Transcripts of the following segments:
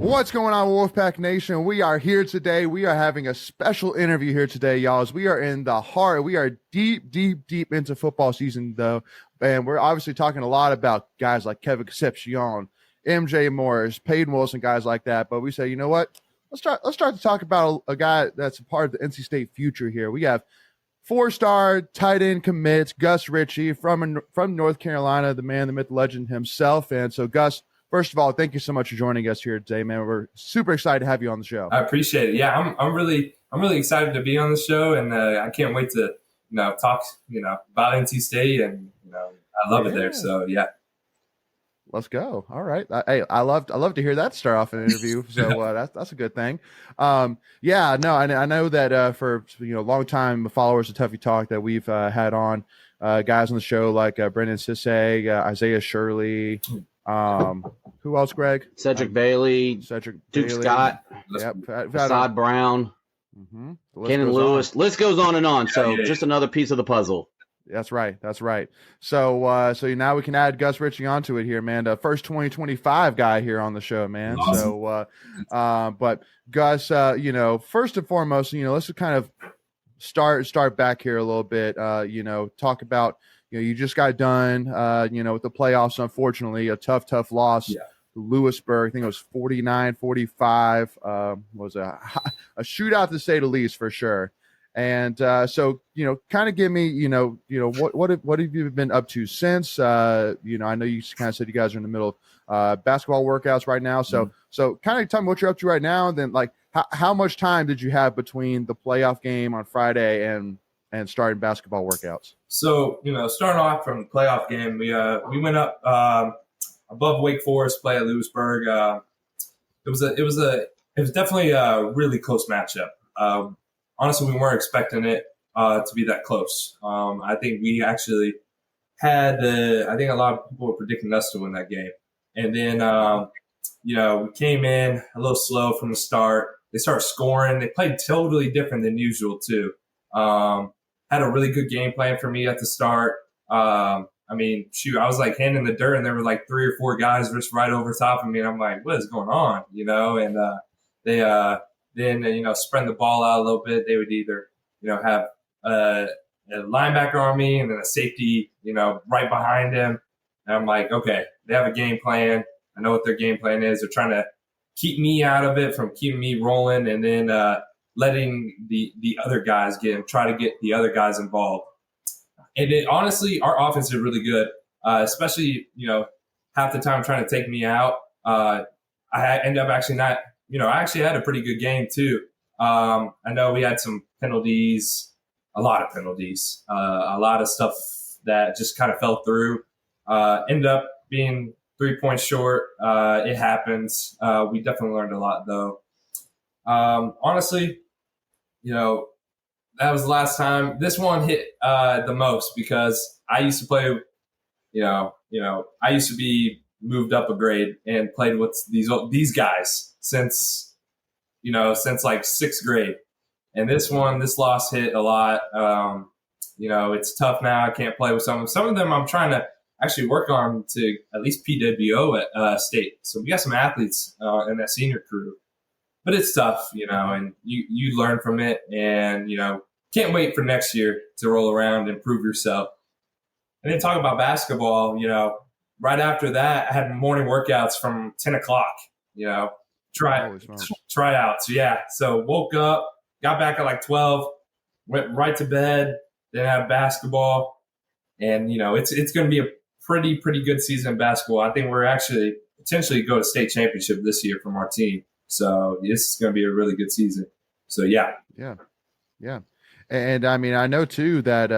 What's going on, Wolfpack Nation? We are here today. We are having a special interview here today, y'all. As we are in the heart. We are deep into football season, though. And we're obviously talking a lot about guys like Kevin Concepcion, MJ Morris, Peyton Wilson, guys like that. But we say, you know what? Let's start to talk about a guy that's a part of the NC State future here. We have four-star tight end commits, Gus Ritchey from North Carolina, the man, the myth, the legend himself. And so, Gus, first of all, thank you so much for joining us here today, man. We're super excited to have you on the show. I appreciate it. Yeah, I'm really excited to be on the show, and I can't wait to talk about NC State, and I love it there. So yeah. Let's go. All right. Hey, I love to hear that start off an interview. So that's a good thing. I know that for long time followers of Tuffy Talk that we've had on guys on the show like Brendan Sissay, Isaiah Shirley. Who else, Greg? Cedric Bailey, Duke Scott, Assad Brown, Kenan Lewis. List goes on and on. So just another piece of the puzzle. That's right. So now we can add Gus Ritchey onto it here, man. The first 2025 guy here on the show, man. Awesome. So, but Gus, first and foremost, let's just kind of start back here a little bit. Talk about, you just got done, with the playoffs. Unfortunately, a tough loss. Yeah. Lewisburg, I think it was 49-45. Was a shootout to say the least, for sure. And so, kind of give me, what have you been up to since? I know you kind of said you guys are in the middle of basketball workouts right now. So kind of tell me what you're up to right now. And then, like, how much time did you have between the playoff game on Friday and starting basketball workouts? So, starting off from the playoff game, we went up above Wake Forest, play at Lewisburg. It was definitely a really close matchup. Honestly, we weren't expecting it to be that close. I think we actually had I think a lot of people were predicting us to win that game. And then, we came in a little slow from the start. They started scoring. They played totally different than usual, too. Had a really good game plan for me at the start. I was like handing the dirt, and there were like 3 or 4 guys just right over top of me. And I'm like, what is going on? And they then, spreading the ball out a little bit. They would either, have a linebacker on me and then a safety, right behind him. And I'm like, okay, they have a game plan. I know what their game plan is. They're trying to keep me out of it from keeping me rolling, and then letting the other guys try to get the other guys involved. And honestly, our offense is really good, especially, half the time trying to take me out. I end up actually not – I actually had a pretty good game too. I know we had some penalties, a lot of penalties, a lot of stuff that just kind of fell through. Ended up being 3 points short. It happens. We definitely learned a lot though. Honestly, that was the last time. This one hit the most because I used to play, I used to be moved up a grade and played with these guys since like 6th grade. And this loss hit a lot. It's tough now. I can't play with some of them. I'm trying to actually work on to at least PWO at state. So we got some athletes in that senior crew, but it's tough, and you learn from it, and, can't wait for next year to roll around and prove yourself. And then talk about basketball, right after that, I had morning workouts from 10 o'clock, tryouts. Yeah. So woke up, got back at like 12, went right to bed, then had basketball. And, it's going to be a pretty good season in basketball. I think we're actually potentially go to state championship this year from our team. So this is going to be a really good season. So, yeah. Yeah. And I know too that,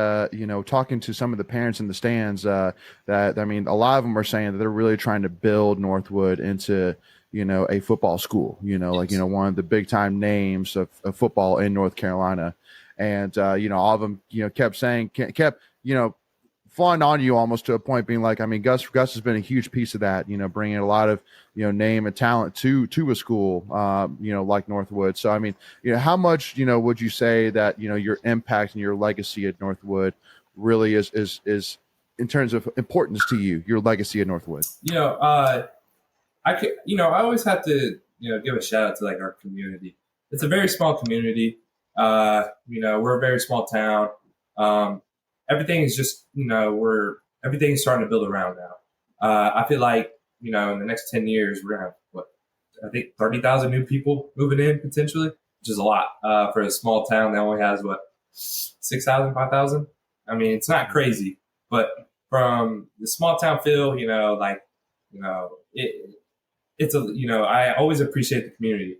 talking to some of the parents in the stands, a lot of them are saying that they're really trying to build Northwood into, a football school, one of the big time names of football in North Carolina. And, all of them, kept flying on you almost to a point being like, Gus has been a huge piece of that, bringing a lot of, name and talent to a school, like Northwood. So, how much, would you say that, your impact and your legacy at Northwood really is in terms of importance to you, your legacy at Northwood? I always have to give a shout out to like our community. It's a very small community. We're a very small town. Everything is just, everything's starting to build around now. I feel like, in the next 10 years, we're going to have, 30,000 new people moving in potentially, which is a lot for a small town that only has, 6,000, 5,000? I mean, it's not crazy, but from the small town feel, I always appreciate the community.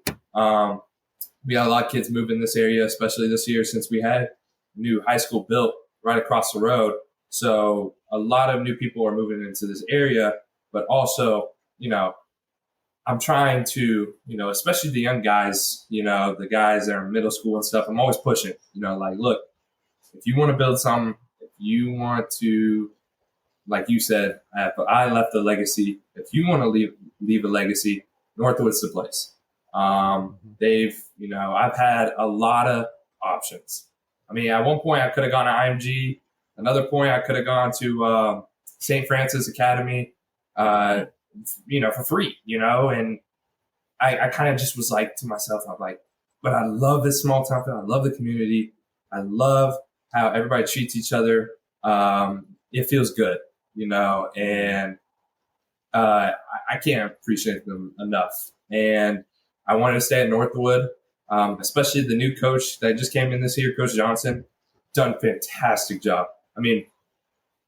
We got a lot of kids moving in this area, especially this year since we had a new high school built right across the road. So a lot of new people are moving into this area, but also, I'm trying to, especially the young guys, the guys that are in middle school and stuff, I'm always pushing, look, if you want to build something, if you want to, like you said, I left a legacy. If you want to leave a legacy, Northwood's the place. I've had a lot of options. I mean, at one point I could have gone to IMG. Another point I could have gone to St. Francis Academy, for free, and I kind of just was like to myself, I'm like, but I love this small town. I love the community. I love how everybody treats each other. It feels good, and I can't appreciate them enough. And I wanted to stay at Northwood, especially the new coach that just came in this year, Coach Johnson, done a fantastic job. I mean,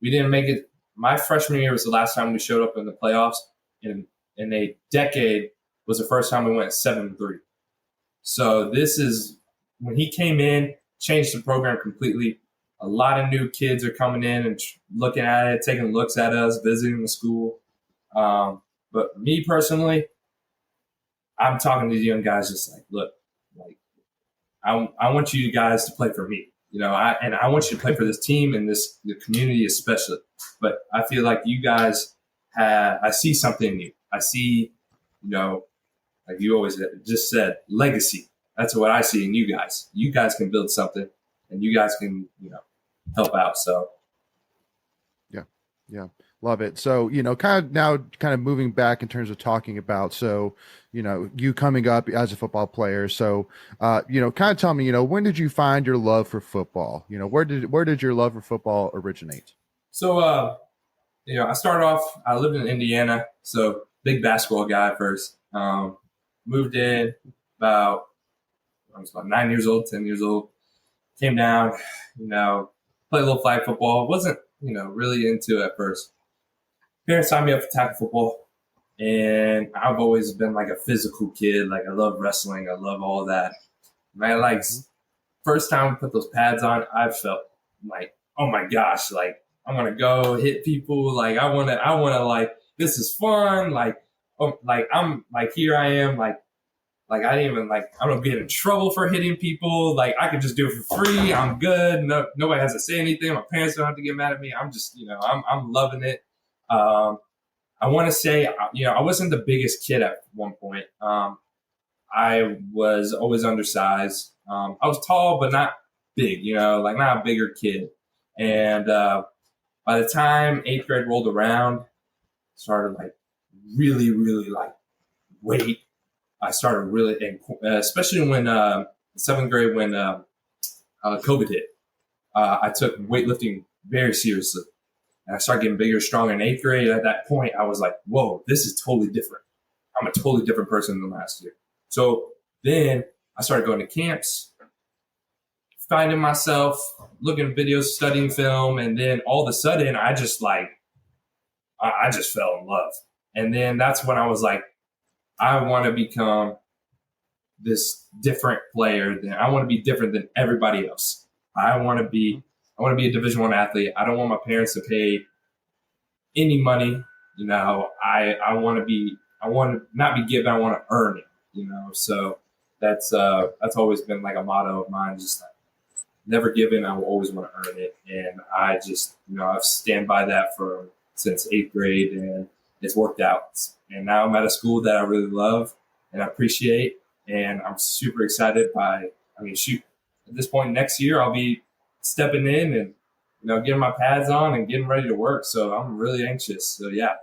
we didn't make it. My freshman year was the last time we showed up in the playoffs. In a decade was the first time we went 7-3. So this is when he came in, changed the program completely. A lot of new kids are coming in and looking at it, taking looks at us, visiting the school. But me personally, I'm talking to the young guys just like, look, I want you guys to play for me, I want you to play for this team and the community especially. But I feel like you guys I see something new. I see, like you always just said, legacy. That's what I see in you guys. You guys can build something and you guys can, help out. So. Yeah. Love it. So, kind of moving back in terms of talking about, so, you coming up as a football player. So, kind of tell me, when did you find your love for football? Where did your love for football originate? So, I started off, I lived in Indiana, so big basketball guy first. Moved in I was about 9 years old, 10 years old. Came down, played a little flag football. Wasn't, really into it at first. Parents signed me up for tackle football, and I've always been like a physical kid. Like I love wrestling. I love all that. Man, first time we put those pads on, I felt like, oh my gosh, like I want to go hit people. Like I want to like, this is fun. Here I am. Like I didn't even I don't get in trouble for hitting people. Like I could just do it for free. I'm good. No, nobody has to say anything. My parents don't have to get mad at me. I'm just, I'm loving it. I want to say, I wasn't the biggest kid at one point. I was always undersized. I was tall, but not big, not a bigger kid. And by the time 8th grade rolled around, started really, really weight. I started really, especially when 7th grade when COVID hit. I took weightlifting very seriously. And I started getting bigger, stronger in 8th grade. At that point, I was like, whoa, this is totally different. I'm a totally different person than last year. So then I started going to camps, finding myself, looking at videos, studying film. And then all of a sudden, I just fell in love. And then that's when I was like, I want to become this different player. I want to be different than everybody else. I want to be a Division I athlete. I don't want my parents to pay any money. I want to not be given. I want to earn it. So that's always been a motto of mine. Just never given. I will always want to earn it. And I just, I've stand by that since 8th grade, and it's worked out. And now I'm at a school that I really love and I appreciate. And I'm super excited at this point next year, I'll be stepping in and, getting my pads on and getting ready to work. So I'm really anxious. So yeah.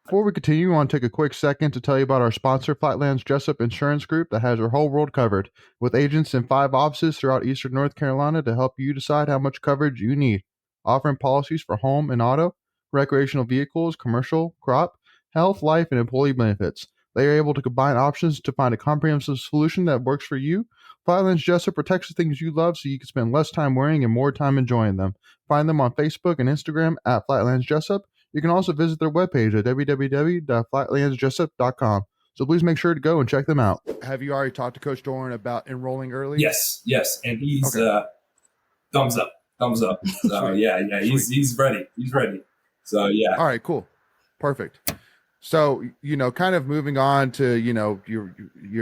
Before we continue, I want to take a quick second to tell you about our sponsor, Flatlands Jessup Insurance Group, that has your whole world covered, with agents in 5 offices throughout eastern North Carolina to help you decide how much coverage you need. Offering policies for home and auto, recreational vehicles, commercial, crop, health, life, and employee benefits. They are able to combine options to find a comprehensive solution that works for you. Flatlands Jessup protects the things you love so you can spend less time worrying and more time enjoying them. Find them on Facebook and Instagram at Flatlands Jessup. You can also visit their webpage at www.flatlandsjessup.com. So please make sure to go and check them out. Have you already talked to Coach Doran about enrolling early? Yes. And he's thumbs up. So yeah, he's ready. He's ready. So yeah. All right, cool. Perfect. So, kind of moving on to, your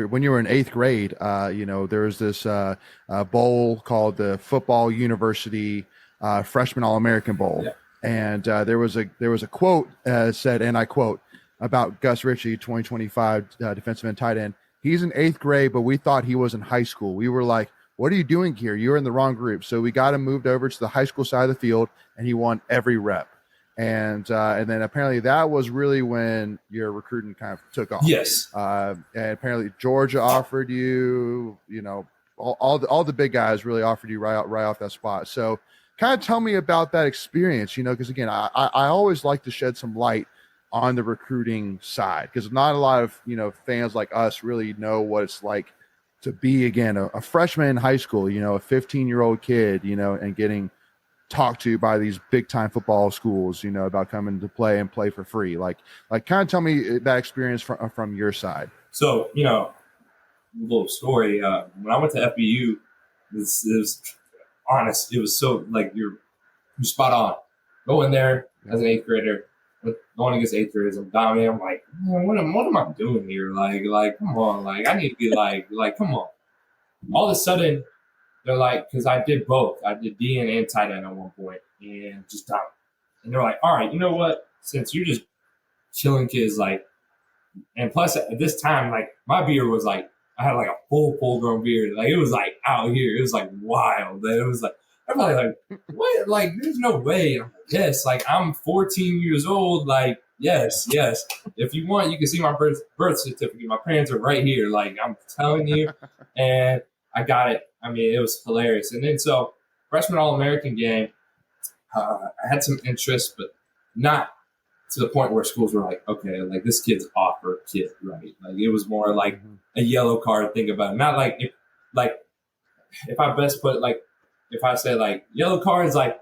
when you were in 8th grade, there was this bowl called the Football University Freshman All-American Bowl. Yeah. And there was a quote said, and I quote, about Gus Ritchey, 2025 defensive end tight end. He's in 8th grade, but we thought he was in high school. We were like, what are you doing here? You're in the wrong group. So we got him moved over to the high school side of the field, and he won every rep. And then apparently that was really when your recruiting kind of took off. Yes. And apparently Georgia offered you, all the big guys really offered you right off that spot. So kind of tell me about that experience, because again, I always like to shed some light on the recruiting side, because not a lot of, fans like us really know what it's like to be, again, a freshman in high school, a 15-year-old kid, and getting talked to by these big time football schools, about coming to play and play for free. Like kind of tell me that experience from your side. So, a little story. When I went to FBU, it was honest. It was so you're spot on. Go in there as an 8th grader, going against 8th graders. I'm dominating. I'm like, man, what am I doing here? Like, come on. I need to be like, come on. All of a sudden, they're like, because I did both. I did DN and tight end at one point, and just dominate. And they're like, all right, you know what? Since you're just killing kids, and plus at this time, my beard was I had a full grown beard. It was out here. It was wild. It was everybody what? There's no way. I'm yes. I'm 14 years old. Yes. If you want, you can see my birth certificate. My parents are right here. I'm telling you. And I got it. I mean, it was hilarious. And then so freshman All-American game, I had some interest, but not to the point where schools were like, okay, this kid's offer kid, right? It was more like a yellow card. Think about it. Not if I best put it, if I say yellow cards, all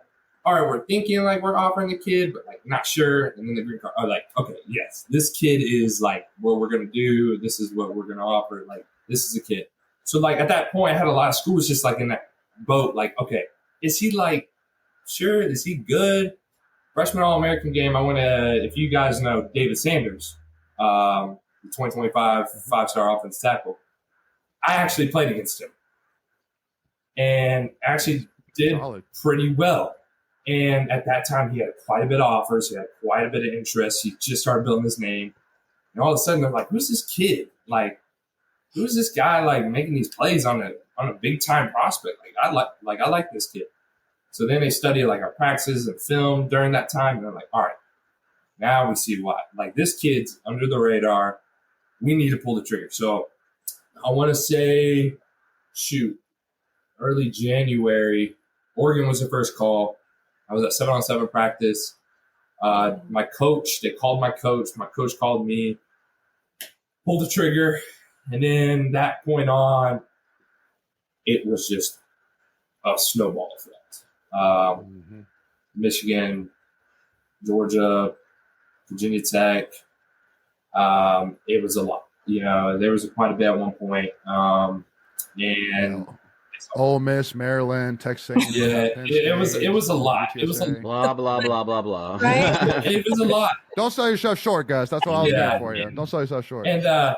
right, we're thinking we're offering a kid, but not sure. And then the green card are okay, yes, this kid is what we're gonna do. This is what we're gonna offer. This is a kid. So at that point, I had a lot of schools just in that boat. Okay, is he sure? Is he good? Freshman All-American game, I want to, if you guys know David Sanders, the 2025 5-star offensive tackle, I actually played against him and actually did pretty well. And at that time, he had quite a bit of offers. He had quite a bit of interest. He just started building his name. And all of a sudden, they're like, who's this kid? Who's this guy making these plays on a big time prospect? I like this kid. So then they studied our practices and film during that time. And they're like, all right, now we see why. This kid's under the radar. We need to pull the trigger. So I want to say, early January, Oregon was the first call. I was at 7-on-7 practice. My coach, they called my coach. My coach called me, pulled the trigger. And then that point on, it was just a snowball effect. Michigan, Georgia, Virginia Tech. It was a lot. There was quite a bit at one point. And Ole Miss, Maryland, Texas A&M. Yeah, it was a lot. It was blah blah blah blah blah. Right? It was a lot. Don't sell yourself short, guys. That's what I was doing for you. Don't sell yourself short. And it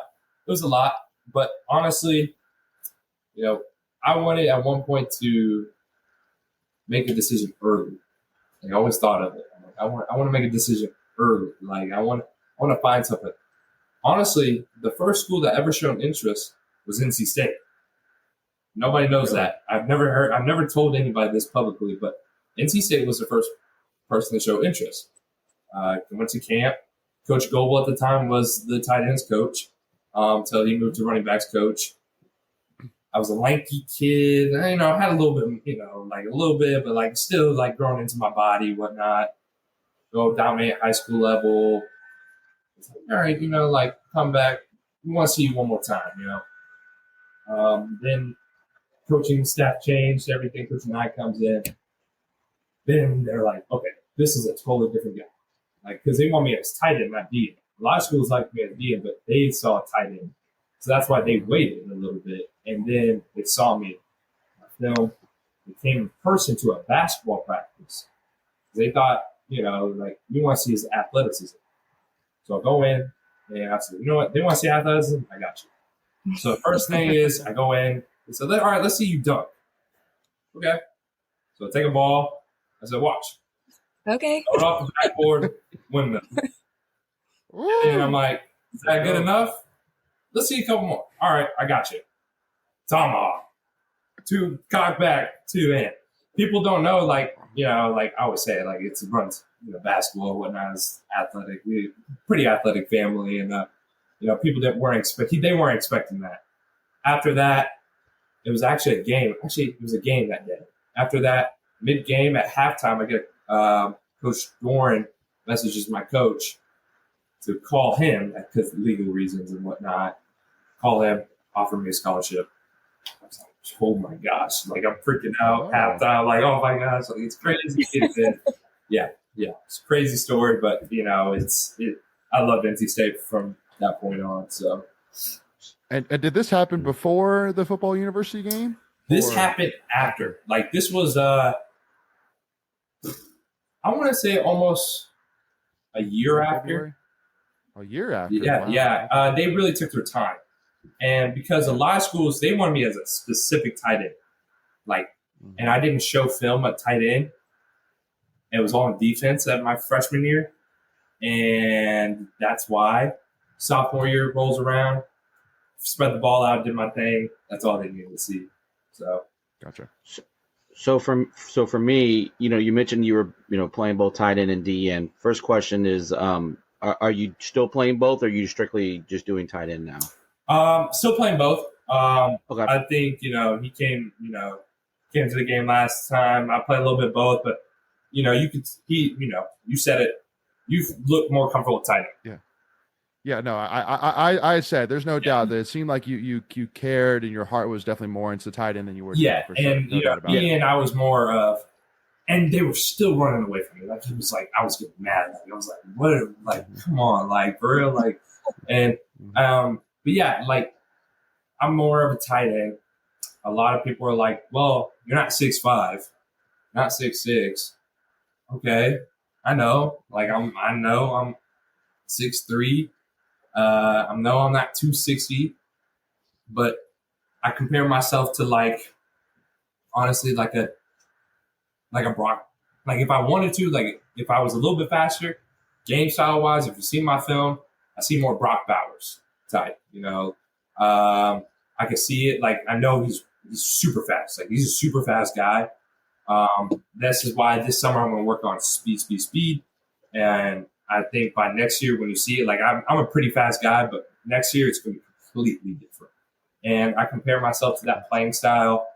was a lot, but honestly, I wanted at one point to make a decision early. I always thought of it. I want to make a decision early. I want to find something. Honestly, the first school that ever shown interest was NC State. Nobody knows that. I've never told anybody this publicly, but NC State was the first person to show interest. I went to camp. Coach Goble at the time was the tight ends coach until he moved to running backs coach. I was a lanky kid. I had a little bit, but like still like growing into my body, whatnot. Go dominate high school level. It's like, all right, like come back. We want to see you one more time, Then coaching staff changed, everything. Coach and I comes in. Then they're like, okay, this is a totally different guy. Like, because they want me as tight end, not D. A lot of schools like me as D, but they saw a tight end. So that's why they waited a little bit. And then they saw me in film. They came in person to a basketball practice. They thought, like, we want to see his athleticism. So I go in, and I said, you know what? They want to see athleticism? I got you. So the first thing is I go in. They said, all right, let's see you dunk. Okay. So I take a ball. I said, watch. Okay. Throw it off the backboard, windmill. And I'm like, is that good enough? Let's see a couple more. All right, I got you. Tomahawk. 2 cock back, 2 in. People don't know, like I always say, like it's runs, basketball, whatnot, is athletic. We're pretty athletic family, and people that weren't expecting that. After that, it was actually a game. Actually, it was a game that day. After that, mid-game at halftime, I get Coach Doran messages my coach to call him because legal reasons and whatnot. Call him, offer me a scholarship. I was like, oh my gosh, like I'm freaking out halftime. Like, oh my gosh, like it's crazy. Yeah, it's a crazy story, but I loved NC State from that point on. So, and did this happen before the football university game? This happened after. Like this was I want to say almost a year after. A year after. Yeah, wow. yeah. They really took their time. And because a lot of schools, they wanted me as a specific tight end. Like, and I didn't show film at tight end. It was all on defense at my freshman year. And that's why sophomore year rolls around, spread the ball out, did my thing. That's all they needed to see. So, gotcha. So for me, you mentioned you were, playing both tight end and D end. First question is, are you still playing both, or are you strictly just doing tight end now? Still playing both. Okay. I think, he came to the game last time. I played a little bit both, but, you said it. You look more comfortable with tight end. Yeah. Yeah, no, I said there's no doubt that it seemed like you cared and your heart was definitely more into tight end than you were. Yeah, for sure. and and I was more of, and they were still running away from me. Like it was like I was getting mad. Like I was like, what? Like, come on, like for real, like, and but yeah, like I'm more of a tight end. A lot of people are like, well, you're not 6'5", not 6'6". Okay, I know. Like I know I'm 6'3". I know I'm not 260, but I compare myself to honestly, like a Brock. Like if I wanted to, like if I was a little bit faster, game style wise, if you see my film, I see more Brock Bowers type. I can see it. Like I know he's super fast. Like he's a super fast guy. This is why this summer I'm going to work on speed, and I think by next year when you see it, like I'm a pretty fast guy, but next year it's going to be completely different. And I compare myself to that playing style,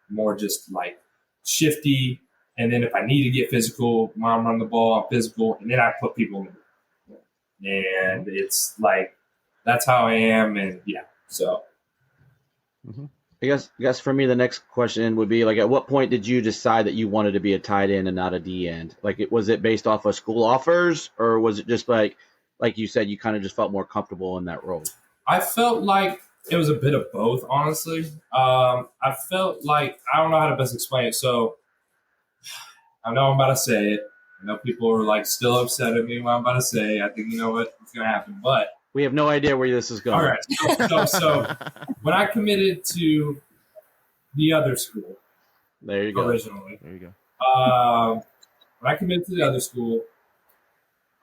more just like shifty. And then if I need to get physical, mom run the ball, I'm physical, and then I put people in it. And it's like that's how I am, and yeah. So, I guess for me the next question would be like, at what point did you decide that you wanted to be a tight end and not a D end? Like, was it based off of school offers, or was it just like you said, you kind of just felt more comfortable in that role? I felt like it was a bit of both, honestly. I felt like I don't know how to best explain it. So I know I'm about to say it. I know people are like still upset at me what I'm about to say. I think you know what's going to happen, but we have no idea where this is going. All right. So when I committed to the other school, there you go. Originally, there you go. When I committed to the other school,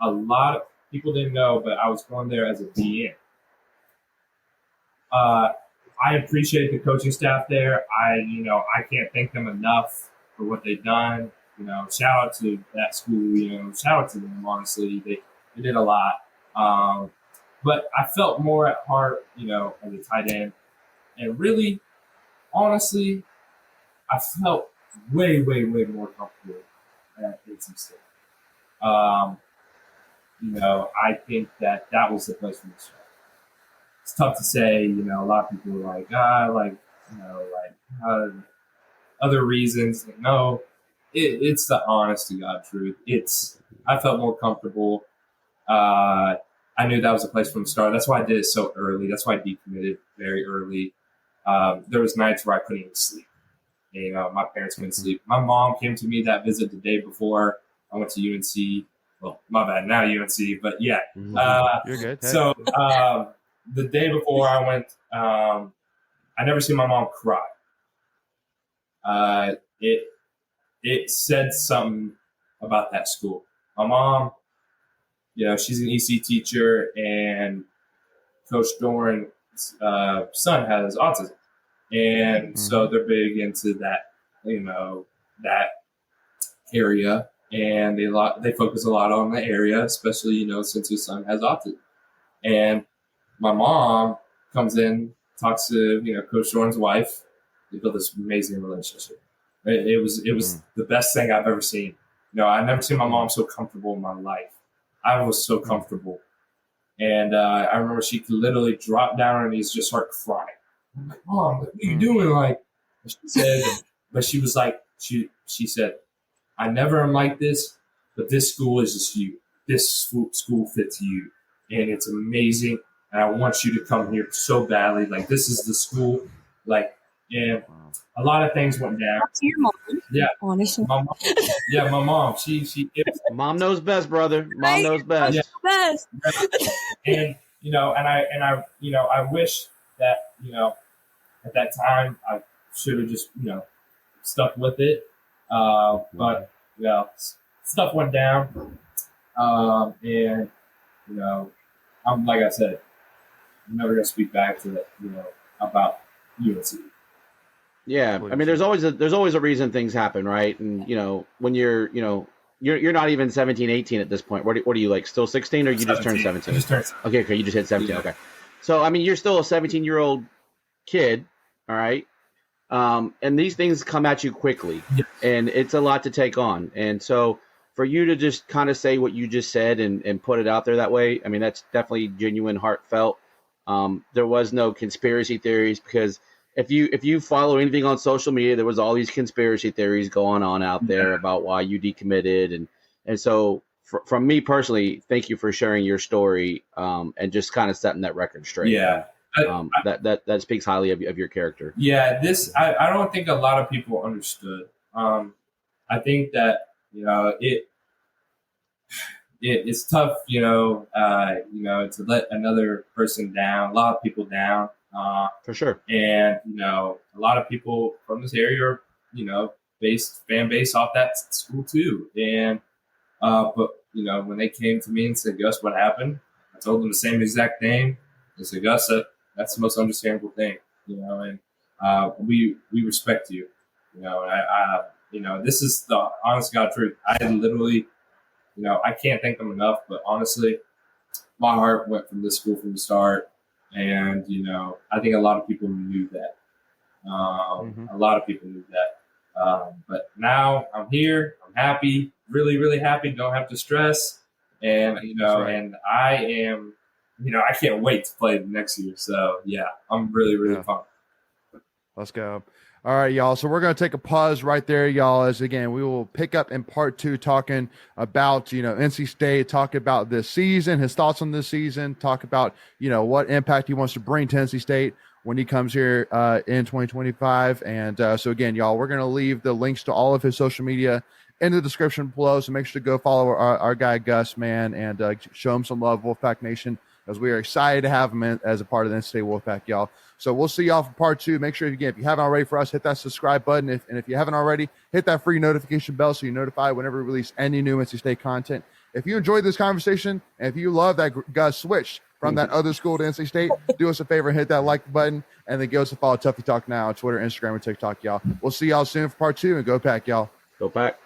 a lot of people didn't know, but I was going there as a DN. I appreciate the coaching staff there. I can't thank them enough for what they've done. Shout out to that school. Shout out to them. Honestly, It did a lot. But I felt more at heart, as a tight end. And really, honestly, I felt way, way, way more comfortable at NC State. I think that was the place for me to start. It's tough to say, a lot of people are like, other reasons. No, it's the honest to God truth. I felt more comfortable. I knew that was a place from the start. That's why I did it so early. That's why I decommitted very early. There was nights where I couldn't even sleep. My parents couldn't sleep. My mom came to me that visit the day before I went to UNC. Well, my bad, now UNC, but yeah. You're good. Hey. So the day before I went, I never seen my mom cry. It said something about that school. My mom, she's an EC teacher, and Coach Doran's son has autism. And so they're big into that, that area. And they focus a lot on the area, especially, since his son has autism. And my mom comes in, talks to, Coach Doran's wife. They built this amazing relationship. It was the best thing I've ever seen. I've never seen my mom so comfortable in my life. I was so comfortable. And I remember she could literally drop down on her knees, just start crying. I'm like, Mom, what are you doing? She said, but she was like, she said, I never am like this, but this school is just you. This school fits you. And it's amazing. And I want you to come here so badly. This is the school. And a lot of things went down. Talk to your mom. Yeah. Honestly. My mom. She Mom knows best, brother. Mom knows best. Yeah. Best. And I wish that, at that time I should have just, stuck with it. But stuff went down. And I'm, like I said, I'm never gonna speak back to that, about UNC. Yeah, I mean, there's always a reason things happen, right? And when you're not even 17, 18 at this point. What are you, still 16, or you just turned 17? I just turned 17. Okay, you just hit 17. Yeah. Okay, so I mean, you're still a 17-year-old kid, all right? And these things come at you quickly, yes. And it's a lot to take on. And so for you to just kind of say what you just said and put it out there that way, I mean, that's definitely genuine, heartfelt. There was no conspiracy theories, because if you follow anything on social media, there was all these conspiracy theories going on out there about why you decommitted. And so from me personally, thank you for sharing your story, and just kind of setting that record straight. Yeah. That speaks highly of your character. Yeah, I don't think a lot of people understood. I think that, it's tough, to let another person down, a lot of people down. For sure. And, a lot of people from this area are, fan base off that school too. And, but, when they came to me and said, Gus, what happened? I told them the same exact thing. They said, Gus, that's the most understandable thing, and we respect you, and I this is the honest God truth. I literally, I can't thank them enough, but honestly, my heart went from this school from the start. And, I think a lot of people knew that. A lot of people knew that. But now I'm here. I'm happy, really, really happy. Don't have to stress. And, and I am, I can't wait to play next year. So, yeah, I'm really, really pumped. Let's go. All right, y'all. So we're going to take a pause right there, y'all, as again, we will pick up in part 2 talking about, NC State, talk about this season, his thoughts on this season, talk about, what impact he wants to bring to NC State when he comes here in 2025. And so again, y'all, we're going to leave the links to all of his social media in the description below. So make sure to go follow our guy, Gus, man, and show him some love, Wolfpack Nation, as we are excited to have him as a part of the NC State Wolfpack, y'all. So we'll see y'all for part 2. Make sure, again, if you haven't already for us, hit that subscribe button. And if you haven't already, hit that free notification bell so you're notified whenever we release any new NC State content. If you enjoyed this conversation, and if you love that Gus switch from that other school to NC State, do us a favor and hit that like button, and then give us a follow, Tuffy Talk Now on Twitter, Instagram, and TikTok, y'all. We'll see y'all soon for part 2, and go Pack, y'all. Go Pack.